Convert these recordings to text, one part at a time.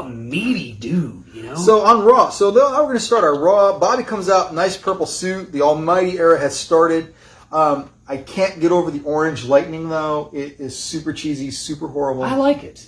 a meaty dude, you know? So on Raw, now we're going to start our Raw. Bobby comes out, nice purple suit. The Almighty era has started. I can't get over the orange lightning, though. It is super cheesy, super horrible. I like it.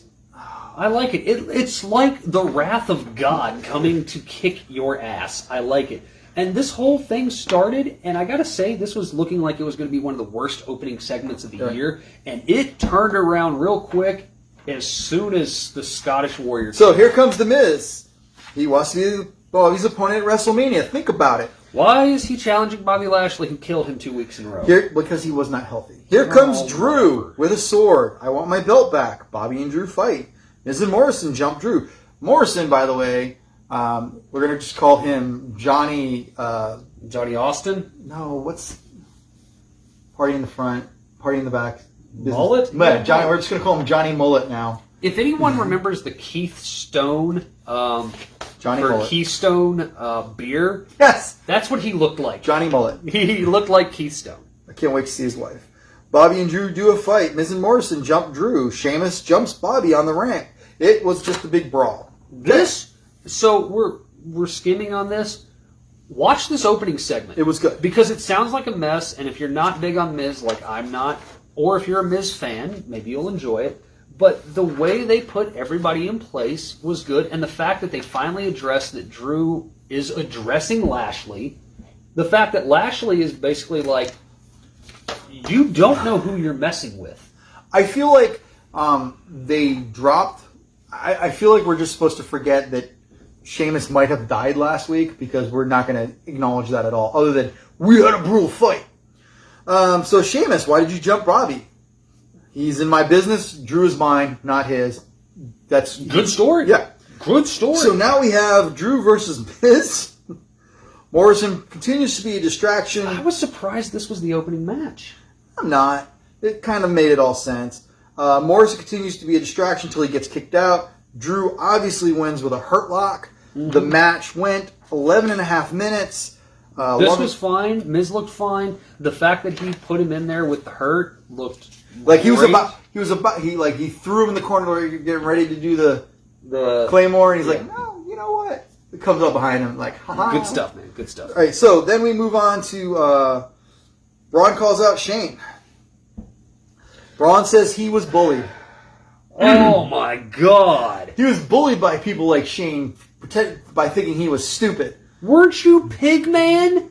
It's like the wrath of God coming to kick your ass. I like it. And this whole thing started, and I gotta say, this was looking like it was going to be one of the worst opening segments of the year, and it turned around real quick as soon as the Scottish Warrior. So here comes The Miz. He wants to be Bobby's opponent at WrestleMania. Think about it. Why is he challenging Bobby Lashley, who killed him 2 weeks in a row? Because he was not healthy. Here comes Drew with a sword. I want my belt back. Bobby and Drew fight. Miz and Morrison jump Drew. Morrison, by the way, we're going to just call him Johnny... Johnny Austin? No, what's... Party in the front, party in the back. Mullet? Yeah, Johnny. We're just going to call him Johnny Mullet now. If anyone remembers the Keith Stone... Johnny for Mullet. Keystone beer. Yes! That's what he looked like. Johnny Mullet. He looked like Keystone. I can't wait to see his wife. Bobby and Drew do a fight. Miz and Morrison jump Drew. Sheamus jumps Bobby on the ramp. It was just a big brawl. So we're skimming on this. Watch this opening segment. It was good. Because it sounds like a mess, and if you're not big on Miz, like I'm not, or if you're a Miz fan, maybe you'll enjoy it. But the way they put everybody in place was good, and the fact that they finally addressed that Drew is addressing Lashley, the fact that Lashley is basically like, you don't know who you're messing with. I feel like they dropped... I feel like we're just supposed to forget that Sheamus might have died last week because we're not going to acknowledge that at all, other than, we had a brutal fight. So Sheamus, why did you jump Bobby? He's in my business. Drew is mine, not his. That's good story. Yeah. Good story. So now we have Drew versus Miz. Morrison continues to be a distraction. I was surprised this was the opening match. I'm not. It kind of made it all sense. Morrison continues to be a distraction until he gets kicked out. Drew obviously wins with a hurt lock. Mm-hmm. The match went 11 and a half minutes. This was fine. Miz looked fine. The fact that he put him in there with the hurt looked like great. he threw him in the corner where you're getting ready to do the Claymore, and he's like, no, you know what? It comes up behind him like, ha. Good stuff, man. Good stuff. All right, so then we move on to Braun calls out Shane. Braun says he was bullied. Oh my God! He was bullied by people like Shane by thinking he was stupid. Weren't you Pigman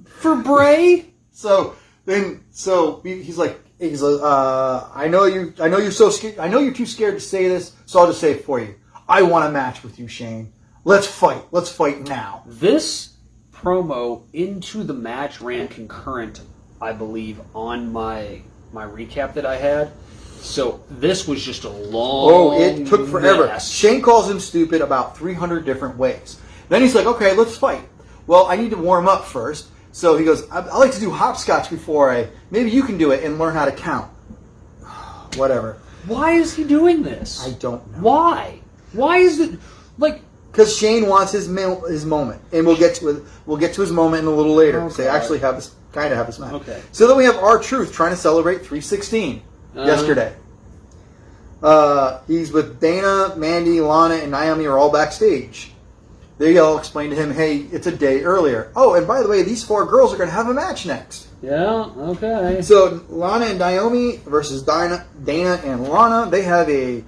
for Bray? So he's like, I know you're so scared. I know you're too scared to say this, so I'll just say it for you. I want a match with you, Shane. Let's fight. Let's fight now. This promo into the match ran concurrent, I believe, on my recap that I had. So this was just a long it took forever. mess. Shane calls him stupid about 300 different ways. Then he's like, okay, let's fight. Well, I need to warm up first. So he goes, I like to do hopscotch before maybe you can do it and learn how to count. Whatever. Why is he doing this? I don't know. Why? Why is it like? Because Shane wants his moment, and we'll get to his moment in a little later. Okay. They actually have this match. Okay. So then we have R-Truth trying to celebrate 316 yesterday. He's with Dana, Mandy, Lana, and Naomi are all backstage. They all explain to him, hey, it's a day earlier. Oh, and by the way, these 4 girls are going to have a match next. Yeah, okay. So Lana and Naomi versus Dana and Lana, they have a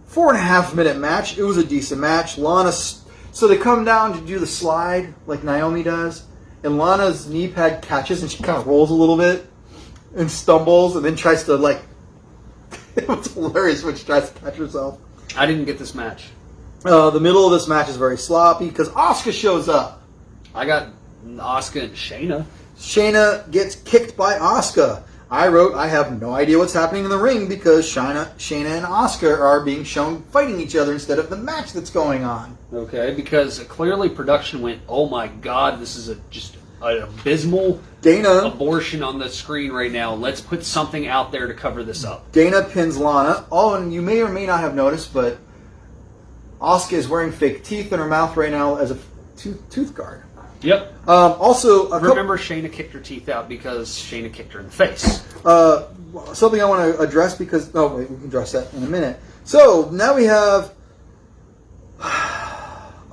4.5 minute match. It was a decent match. So they come down to do the slide like Naomi does, and Lana's knee pad catches and she kind of rolls a little bit and stumbles and then tries to it was hilarious when she tries to catch herself. I didn't get this match. The middle of this match is very sloppy because Asuka shows up. I got Asuka and Shayna. Shayna gets kicked by Asuka. I wrote, I have no idea what's happening in the ring because Shayna and Asuka are being shown fighting each other instead of the match that's going on. Okay, because clearly production went, oh my God, this is just an abysmal abortion on the screen right now. Let's put something out there to cover this up. Dana pins Lana. Oh, and you may or may not have noticed, but Asuka is wearing fake teeth in her mouth right now as a tooth guard. Yep. Also, remember Shayna kicked her teeth out because Shayna kicked her in the face. Something I want to address because... Oh, wait, we can address that in a minute. So, now we have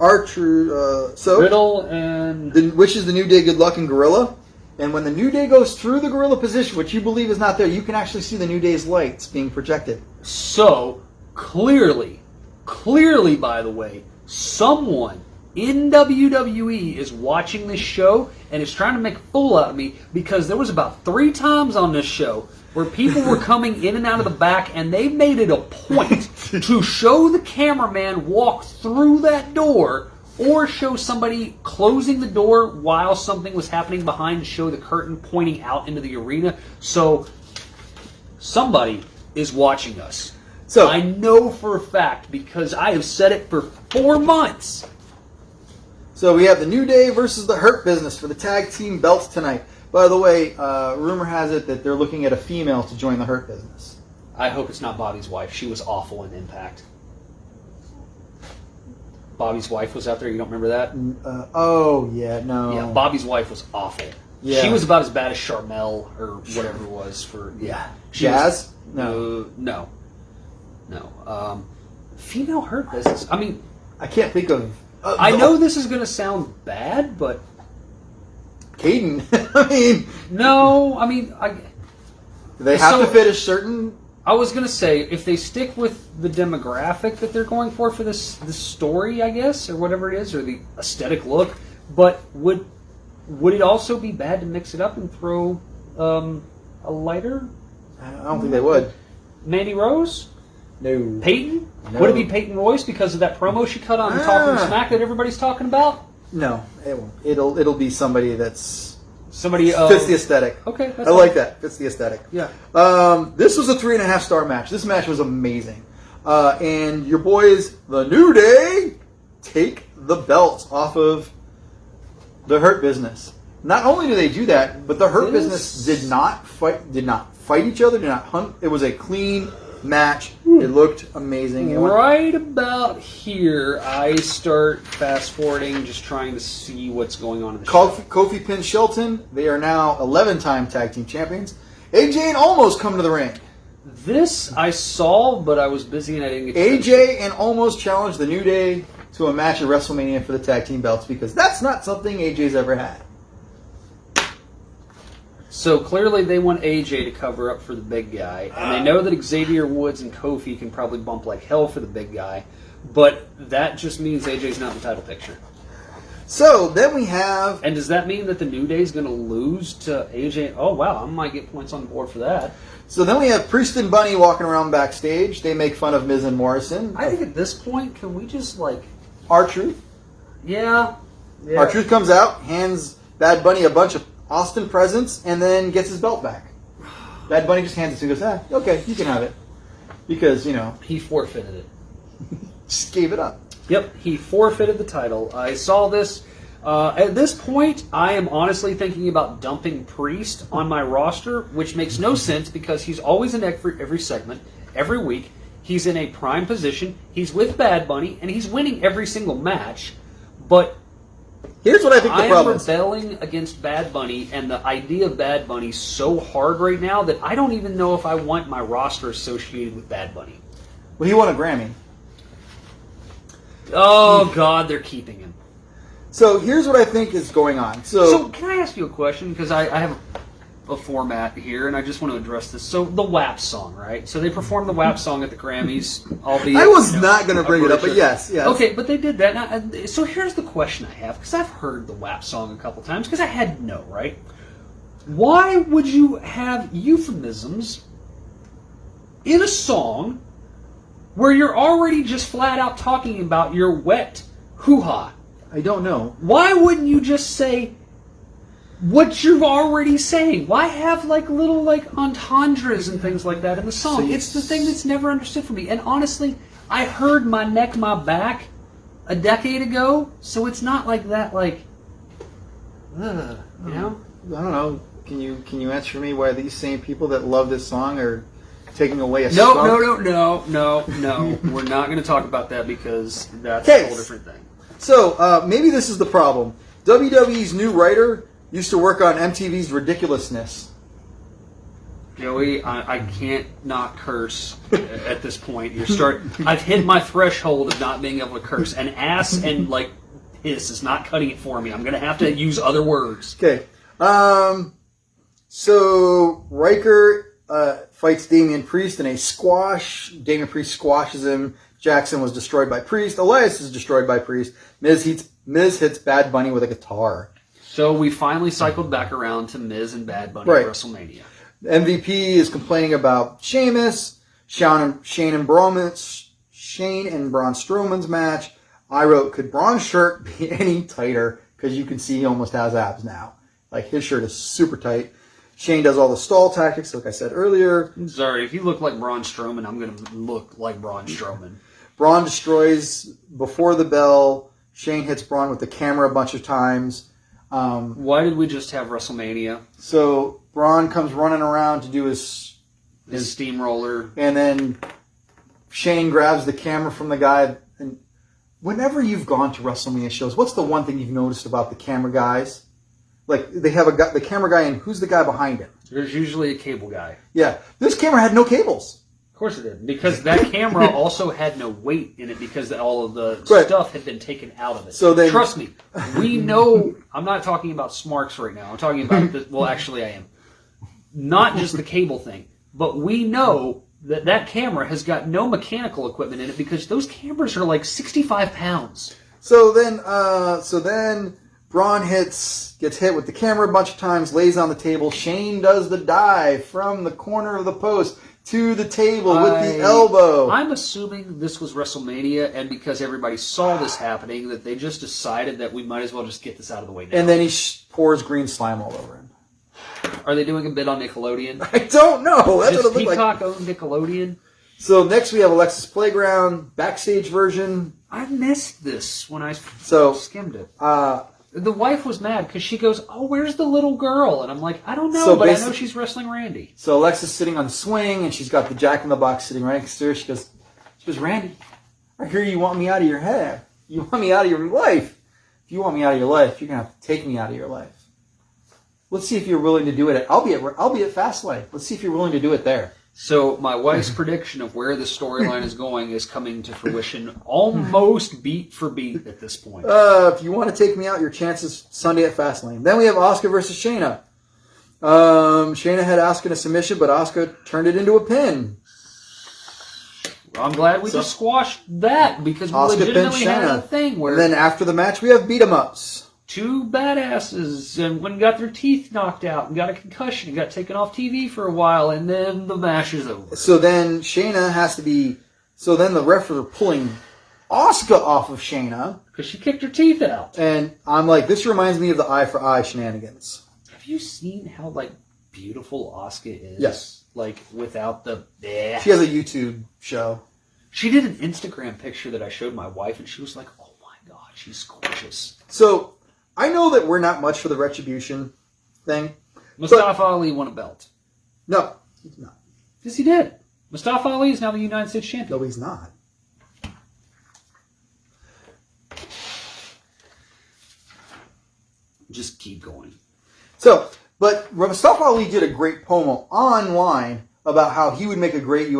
Riddle and... which is the New Day, Good Luck, and Gorilla. And when the New Day goes through the Gorilla position, which you believe is not there, you can actually see the New Day's lights being projected. So, clearly, by the way, someone in WWE is watching this show and is trying to make a fool out of me, because there was about 3 times on this show where people were coming in and out of the back, and they made it a point to show the cameraman walk through that door, or show somebody closing the door while something was happening behind, show the curtain pointing out into the arena. So somebody is watching us. So I know for a fact, because I have said it for 4 months. So we have the New Day versus the Hurt Business for the tag team belts tonight. By the way, rumor has it that they're looking at a female to join the Hurt Business. I hope it's not Bobby's wife. She was awful in Impact. Bobby's wife was out there. You don't remember that? No. Yeah, Bobby's wife was awful. Yeah. She was about as bad as Charmel or whatever it was for... Yeah. Jazz? No. Female Hurt Business. I mean... I can't think of... I know this is going to sound bad, but... Caden. I mean... No, I mean... They have to fit a certain... I was going to say, if they stick with the demographic that they're going for this story, I guess, or whatever it is, or the aesthetic look, but would it also be bad to mix it up and throw a lighter? I don't think they would. Mandy Rose? No. Peyton? No. Would it be Peyton Royce because of that promo she cut on Talking Smack that everybody's talking about? No, it won't. It'll be somebody that's... Somebody fits the aesthetic. Okay, I like that. Fits the aesthetic. Yeah. This was a 3.5-star match. This match was amazing. And your boys, the New Day, take the belts off of the Hurt Business. Not only do they do that, but the Hurt Business did not fight each other, did not hunt. It was a clean match. It looked amazing. Right about here, I start fast forwarding, just trying to see what's going on in the show. Kofi pinned Shelton. They are now 11-time tag team champions. AJ and Almost come to the ring. This I saw, but I was busy and I didn't get to AJ and Almost challenged the New Day to a match at WrestleMania for the tag team belts, because that's not something AJ's ever had. So clearly they want AJ to cover up for the big guy, and they know that Xavier Woods and Kofi can probably bump like hell for the big guy, but that just means AJ's not in the title picture. So then we have... And does that mean that the New Day's going to lose to AJ? Oh, wow, I might get points on the board for that. So then we have Priest and Bunny walking around backstage. They make fun of Miz and Morrison. I think at this point, can we just R-Truth? Yeah. R-Truth comes out, hands Bad Bunny a bunch of Austin presents, and then gets his belt back. Bad Bunny just hands it to him and goes, okay, you can have it. Because, He forfeited it. Just gave it up. Yep, he forfeited the title. I saw this. At this point, I am honestly thinking about dumping Priest on my roster, which makes no sense because he's always in every segment, every week. He's in a prime position. He's with Bad Bunny, and he's winning every single match. But here's what I think the problem is. I am rebelling against Bad Bunny and the idea of Bad Bunny so hard right now that I don't even know if I want my roster associated with Bad Bunny. Well, he won a Grammy. Oh, God, they're keeping him. So here's what I think is going on. So can I ask you a question? Because I have a format here, and I just want to address this. So the WAP song, right? So they performed the WAP song at the Grammys, albeit... I was not going to bring it up, but yes. Okay, but they did that. Now, so here's the question I have, because I've heard the WAP song a couple times, because I had to know, right? Why would you have euphemisms in a song where you're already just flat out talking about your wet hoo-ha? I don't know. Why wouldn't you just say what you're already saying? Why have little entendres and things like that in the song? So it's the thing that's never understood for me. And honestly, I heard My Neck, My Back a decade ago, so it's not like that, you know? I don't know. Can you answer me why these same people that love this song are taking away a No. We're not going to talk about that because that's a whole different thing. So, maybe this is the problem. WWE's new writer used to work on MTV's Ridiculousness. Joey, I can't not curse at this point. I've hit my threshold of not being able to curse. And ass and like piss is not cutting it for me. I'm going to have to use other words. Okay. So Riker fights Damian Priest in a squash. Damian Priest squashes him. Jackson was destroyed by Priest. Elias is destroyed by Priest. Miz hits Bad Bunny with a guitar. So we finally cycled back around to Miz and Bad Bunny at WrestleMania. MVP is complaining about Sheamus, Shane and Braun Strowman's match. I wrote, could Braun's shirt be any tighter? Because you can see he almost has abs now. Like, his shirt is super tight. Shane does all the stall tactics, like I said earlier. Sorry, if you look like Braun Strowman, I'm going to look like Braun Strowman. Braun destroys before the bell. Shane hits Braun with the camera a bunch of times. Why did we just have WrestleMania? So Braun comes running around to do his steamroller. And then Shane grabs the camera from the guy. And whenever you've gone to WrestleMania shows, what's the one thing you've noticed about the camera guys? Like, they have the camera guy, and who's the guy behind him? There's usually a cable guy. Yeah. This camera had no cables. Of course it did. Because that camera also had no weight in it because all of the stuff had been taken out of it. So then, trust me, we know... I'm not talking about smarks right now. I'm talking about... well, actually, I am. Not just the cable thing. But we know that camera has got no mechanical equipment in it because those cameras are like 65 pounds. So then Braun gets hit with the camera a bunch of times, lays on the table. Shane does the dive from the corner of the post to the table with the elbow. I'm assuming this was WrestleMania, and because everybody saw this happening, that they just decided that we might as well just get this out of the way now. And then he pours green slime all over him. Are they doing a bit on Nickelodeon? I don't know. That's Does what it looked like. Peacock own Nickelodeon? So next we have Alexa's Playground, backstage version. I missed this when I skimmed it. The wife was mad because she goes, "Oh, where's the little girl?" And I'm like, "I don't know, but I know she's wrestling Randy." So Alexa's sitting on the swing, and she's got the Jack in the Box sitting right next to her. She goes, "Randy, I hear you want me out of your head. You want me out of your life. If you want me out of your life, you're gonna have to take me out of your life. Let's see if you're willing to do it. I'll be at Fastlane. Let's see if you're willing to do it there." So my wife's prediction of where the storyline is going is coming to fruition almost beat for beat at this point. If you want to take me out, your chances Sunday at Fastlane. Then we have Asuka versus Shayna. Shayna had Asuka in a submission, but Asuka turned it into a pin. I'm glad we just squashed that because we legitimately had a thing where... And then after the match, we have beat-em-ups. Two badasses, and one got their teeth knocked out and got a concussion and got taken off TV for a while, and then the match is over. So then Shayna has to be... So then the refs are pulling Asuka off of Shayna. Because she kicked her teeth out. And I'm like, this reminds me of the eye for eye shenanigans. Have you seen how, beautiful Asuka is? Yes. Without the... She has a YouTube show. She did an Instagram picture that I showed my wife, and she was like, "Oh my God, she's gorgeous." So... I know that we're not much for the Retribution thing. Mustafa Ali won a belt. No, he's not. Yes, he did. Mustafa Ali is now the United States champion. No, he's not. Just keep going. So, but Mustafa Ali did a great promo online about how he would make a great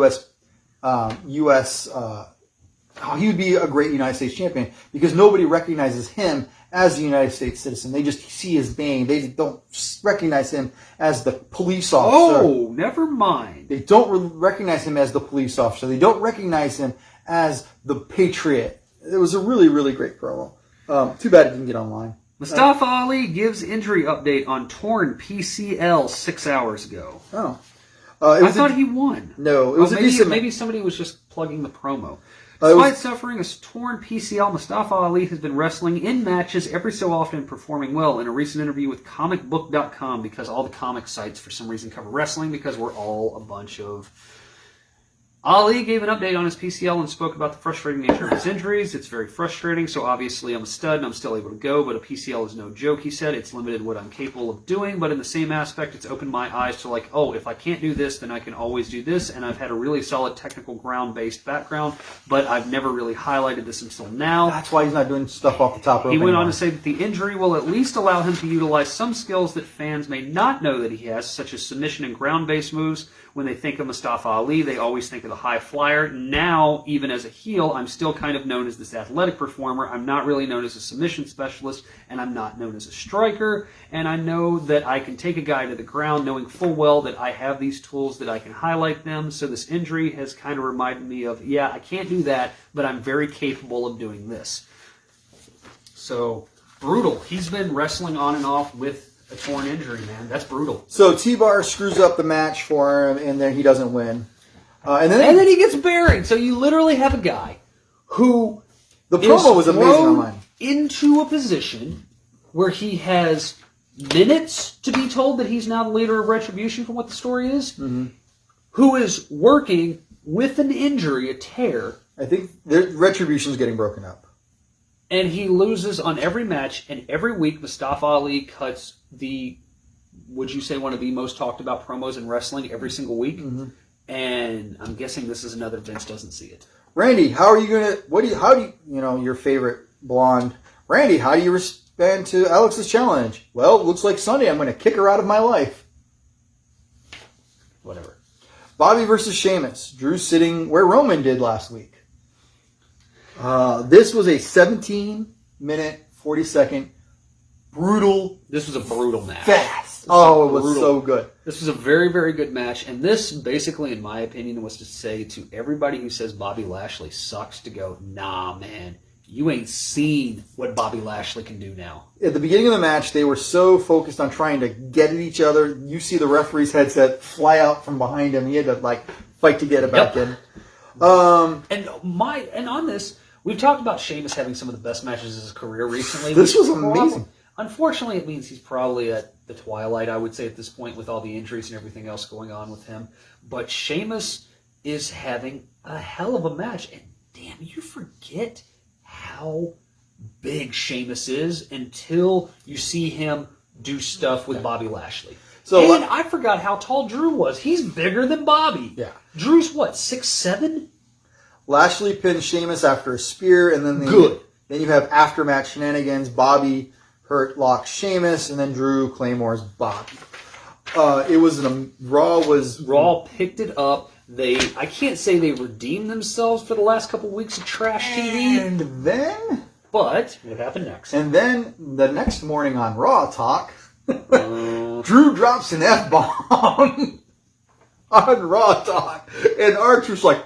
how he would be a great United States champion because nobody recognizes him as a United States citizen. They just see his name. They don't recognize him as the police officer. Oh, never mind. They don't recognize him as the police officer. They don't recognize him as the patriot. It was a really, really great promo. Too bad it didn't get online. Mustafa Ali gives injury update on torn PCL 6 hours ago. Oh. I thought he won. No, it was maybe somebody was just plugging the promo. Despite suffering a torn PCL, Mustafa Ali has been wrestling in matches every so often and performing well. In a recent interview with comicbook.com, because all the comic sites for some reason cover wrestling because we're all a bunch of Ali gave an update on his PCL and spoke about the frustrating nature of his injuries. It's very frustrating, so obviously I'm a stud and I'm still able to go, but a PCL is no joke, he said. It's limited what I'm capable of doing, but in the same aspect, it's opened my eyes to like, oh, if I can't do this, then I can always do this, and I've had a really solid technical ground-based background, but I've never really highlighted this until now. That's why he's not doing stuff off the top rope. He went on to say that the injury will at least allow him to utilize some skills that fans may not know that he has, such as submission and ground-based moves. When they think of Mustafa Ali, they always think of the high flyer. Now, even as a heel, I'm still kind of known as this athletic performer. I'm not really known as a submission specialist, and I'm not known as a striker. And I know that I can take a guy to the ground knowing full well that I have these tools that I can highlight them. So this injury has kind of reminded me of, yeah, I can't do that, but I'm very capable of doing this. So, brutal. He's been wrestling on and off with a torn injury, man. That's brutal. So T-Bar screws up the match for him, and then he doesn't win. And then he gets buried. So you literally have a guy who the promo was amazing online. Into a position where he has minutes to be told that he's now the leader of Retribution from what the story is, who is working with an injury, a tear. I think Retribution's getting broken up. And he loses on every match, and every week Mustafa Ali cuts would you say, one of the most talked about promos in wrestling every single week? And I'm guessing this is another Vince doesn't see it. Randy, how are you gonna? Your favorite blonde, Randy? How do you respond to Alex's challenge? Well, it looks like Sunday I'm going to kick her out of my life. Whatever. Bobby versus Sheamus. Drew sitting where Roman did last week. This was a 17-minute, 40-second, brutal. This was a brutal match. Fast. Oh, it was so good. This was a very, very good match. And this, basically, in my opinion, was to say to everybody who says Bobby Lashley sucks to go, nah, man, you ain't seen what Bobby Lashley can do now. At the beginning of the match, they were so focused on trying to get at each other. You see the referee's headset fly out from behind him. He had to fight to get it back in. And on this, we've talked about Sheamus having some of the best matches of his career recently. This was amazing. Unfortunately, it means he's probably at the twilight, I would say, at this point, with all the injuries and everything else going on with him. But Sheamus is having a hell of a match. And damn, you forget how big Sheamus is until you see him do stuff with Bobby Lashley. And I forgot how tall Drew was. He's bigger than Bobby. Yeah. Drew's what, 6'7"? Lashley pinned Sheamus after a spear, and then then you have aftermatch shenanigans. Bobby hurt locks Sheamus, and then Drew claymores Bobby. Raw picked it up. I can't say they redeemed themselves for the last couple weeks of trash TV. And then, but what happened next? And then the next morning on Raw Talk, Drew drops an F-bomb on Raw Talk, and R-Truth's like,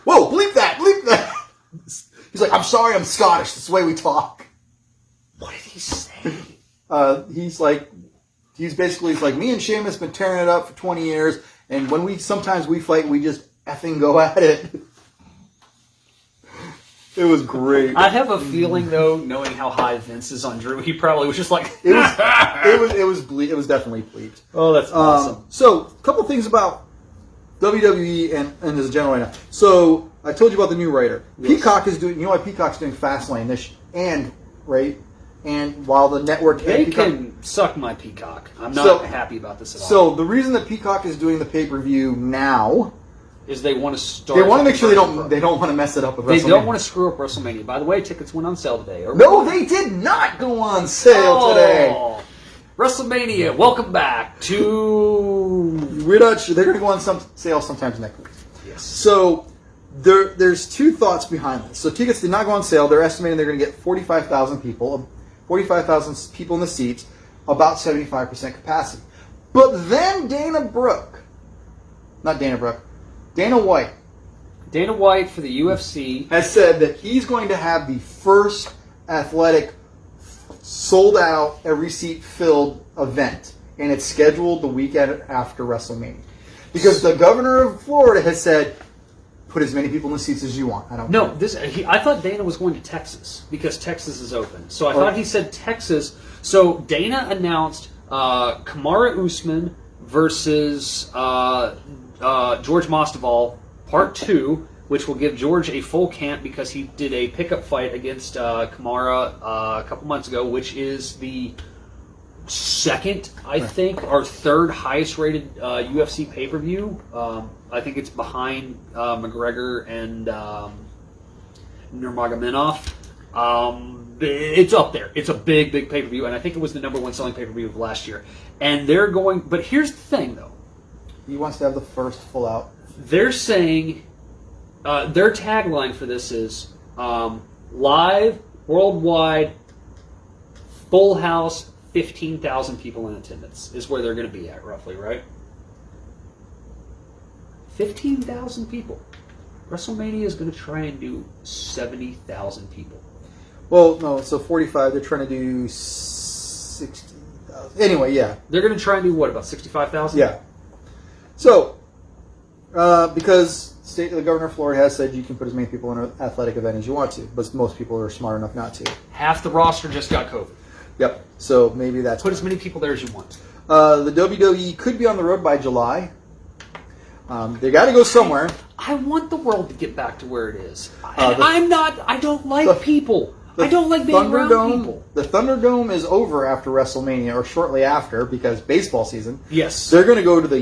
"Whoa, bleep that, bleep that." He's like, "I'm sorry, I'm Scottish. That's the way we talk." What did he say? He's basically like, me and Sheamus been tearing it up for 20 years, and when sometimes we fight, we just effing go at it. It was great. I have a feeling, though, knowing how high Vince is on Drew, he probably was just like, it was definitely bleeped. Oh, that's awesome. So, a couple things about WWE and as a general right now. So, I told you about the new writer. Yes. Peacock is doing. You know why Peacock's doing Fastlane and while the network can suck my Peacock. I'm not happy about this at all. So the reason that Peacock is doing the pay-per-view now is they want to start. They want to make sure they don't want to mess it up with WrestleMania. They don't want to screw up WrestleMania. By the way, tickets went on sale today. No, they did not go on sale today. WrestleMania, welcome back to. They're going to go on sale sometimes next week. Yes. So. There's two thoughts behind this. So tickets did not go on sale. They're estimating they're going to get 45,000 people in the seats, about 75% capacity. But then Dana White for the UFC has said that he's going to have the first athletic sold out, every seat filled event, and it's scheduled the weekend after WrestleMania. Because the governor of Florida has said, put as many people in the seats as you want. I thought Dana was going to Texas because Texas is open. So I thought he said Texas. So Dana announced Kamaru Usman versus George Masvidal Part 2, which will give George a full camp because he did a pickup fight against Kamara a couple months ago, which is the second, I think, or third highest rated UFC pay-per-view. I think it's behind McGregor and Nurmagomedov. It's up there. It's a big pay-per-view, and I think it was the number one selling pay-per-view of last year. And they're going, but here's the thing, though. He wants to have the first full out. They're saying, their tagline for this is live, worldwide, full house, 15,000 people in attendance is where they're going to be at, roughly, right? 15,000 people. WrestleMania is going to try and do 70,000 people. Well, no, so 45, they're trying to do 60,000. Anyway, yeah. They're going to try and do what, about 65,000? Yeah. So, because the governor of Florida has said you can put as many people in an athletic event as you want to, but most people are smart enough not to. Half the roster just got COVID. Yep. So maybe that's... Put as many people there as you want. The WWE could be on the road by July. They got to go somewhere. I want the world to get back to where it is. I don't like people. I don't like being around people. The Thunderdome is over after WrestleMania, or shortly after, because baseball season. Yes. They're going to go to the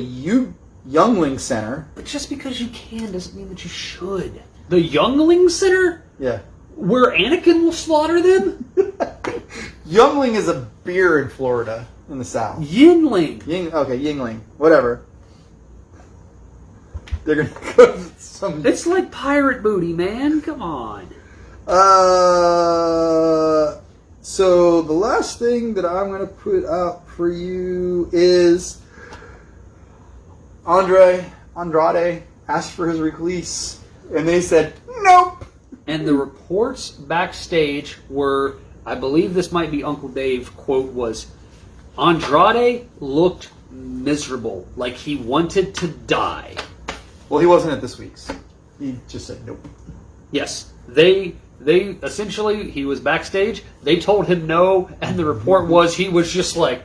Youngling Center. But just because you can doesn't mean that you should. The Youngling Center? Yeah. Where Anakin will slaughter them? Youngling is a beer in Florida, in the South. Yingling. Yingling. Whatever. They're going to go to some... It's like pirate booty, man. Come on. So the last thing that I'm going to put out for you is Andrade asked for his release, and they said, nope. And the reports backstage were, I believe this might be Uncle Dave, quote was, Andrade looked miserable, like he wanted to die. Well, he wasn't at this week's. He just said nope. Yes. They essentially, he was backstage, they told him no, and the report was he was just like...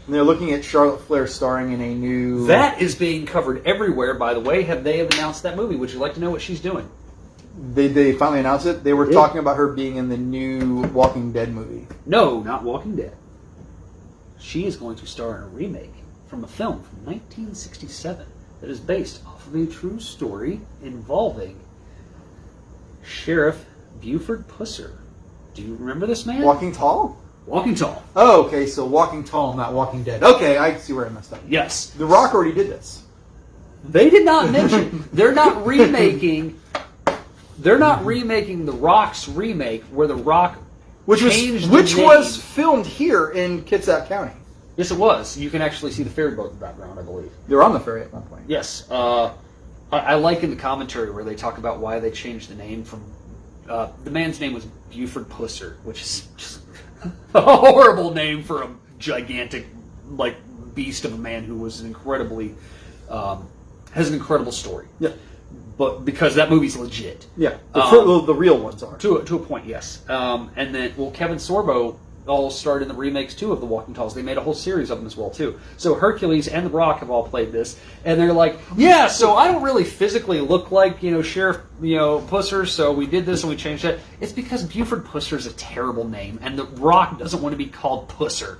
And they're looking at Charlotte Flair starring in a new... That is being covered everywhere, by the way. They have announced that movie. Would you like to know what she's doing? They finally announced it? They were talking about her being in the new Walking Dead movie. No, not Walking Dead. She is going to star in a remake from a film from 1967 that is based off of a true story involving Sheriff Buford Pusser. Do you remember this man? Walking Tall? Walking Tall. Oh, okay, so Walking Tall, not Walking Dead. Okay, I see where I messed up. Yes. The Rock already did this. They did not mention... They're not remaking The Rock's remake where The Rock which changed was filmed here in Kitsap County. Yes, it was. You can actually see the ferry boat in the background, I believe. They were on the ferry at one point. Yes. I like in the commentary where they talk about why they changed the name from... the man's name was Buford Pusser, which is just a horrible name for a gigantic, beast of a man who was has an incredible story. Yeah. But because that movie's legit. Yeah. The real ones are. To a point, yes. And then, Kevin Sorbo all starred in the remakes, too, of The Walking Talls. They made a whole series of them as well, too. So Hercules and The Rock have all played this. And they're like, yeah, so I don't really physically look like, Sheriff, Pusser, so we did this and we changed that. It's because Buford Pusser is a terrible name, and The Rock doesn't want to be called Pusser.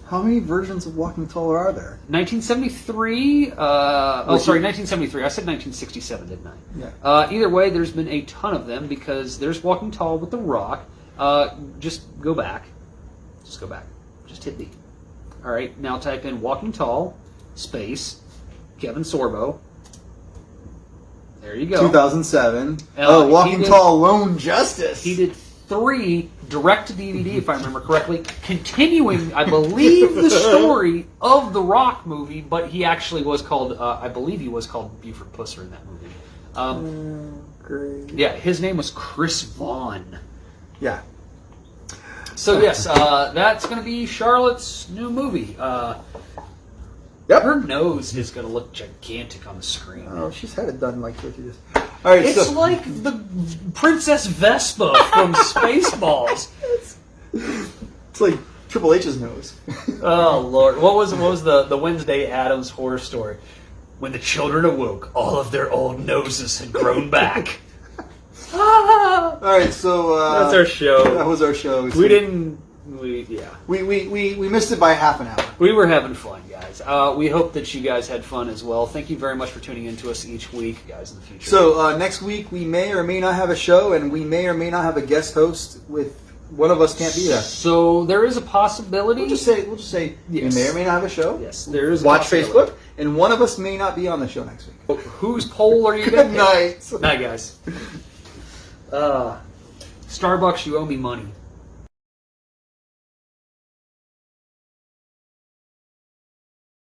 How many versions of Walking Tall are there? 1973. 1973. I said 1967, didn't I? Yeah. Either way, there's been a ton of them because there's Walking Tall with The Rock. Just go back. Just go back. Just hit B. All right. Now type in Walking Tall space Kevin Sorbo. There you go. 2007. Walking Tall Lone Justice. He did 3 direct to DVD, if I remember correctly, continuing, I believe, the story of the Rock movie, but he actually was called, I believe he was called Buford Pusser in that movie. Great. Yeah, his name was Chris Vaughn. Yeah. So, yes, that's going to be Charlotte's new movie. Yep. Her nose is going to look gigantic on the screen. Oh, she's had it done like 50 years. All right, it's like the Princess Vespa from Spaceballs. It's like Triple H's nose. Oh Lord, what was the Wednesday Addams horror story? When the children awoke, all of their old noses had grown back. All right, so that's our show. That was our show. We missed it by half an hour. We were having fun, guys. We hope that you guys had fun as well. Thank you very much for tuning in to us each week, guys, in the future. So next week we may or may not have a show, and we may or may not have a guest host. With one of us can't be there. So there is a possibility. We'll just say yes. We may or may not have a show. Yes, there is. Watch Facebook, and one of us may not be on the show next week. Whose poll are you Good going to night. Night, guys. Starbucks, you owe me money.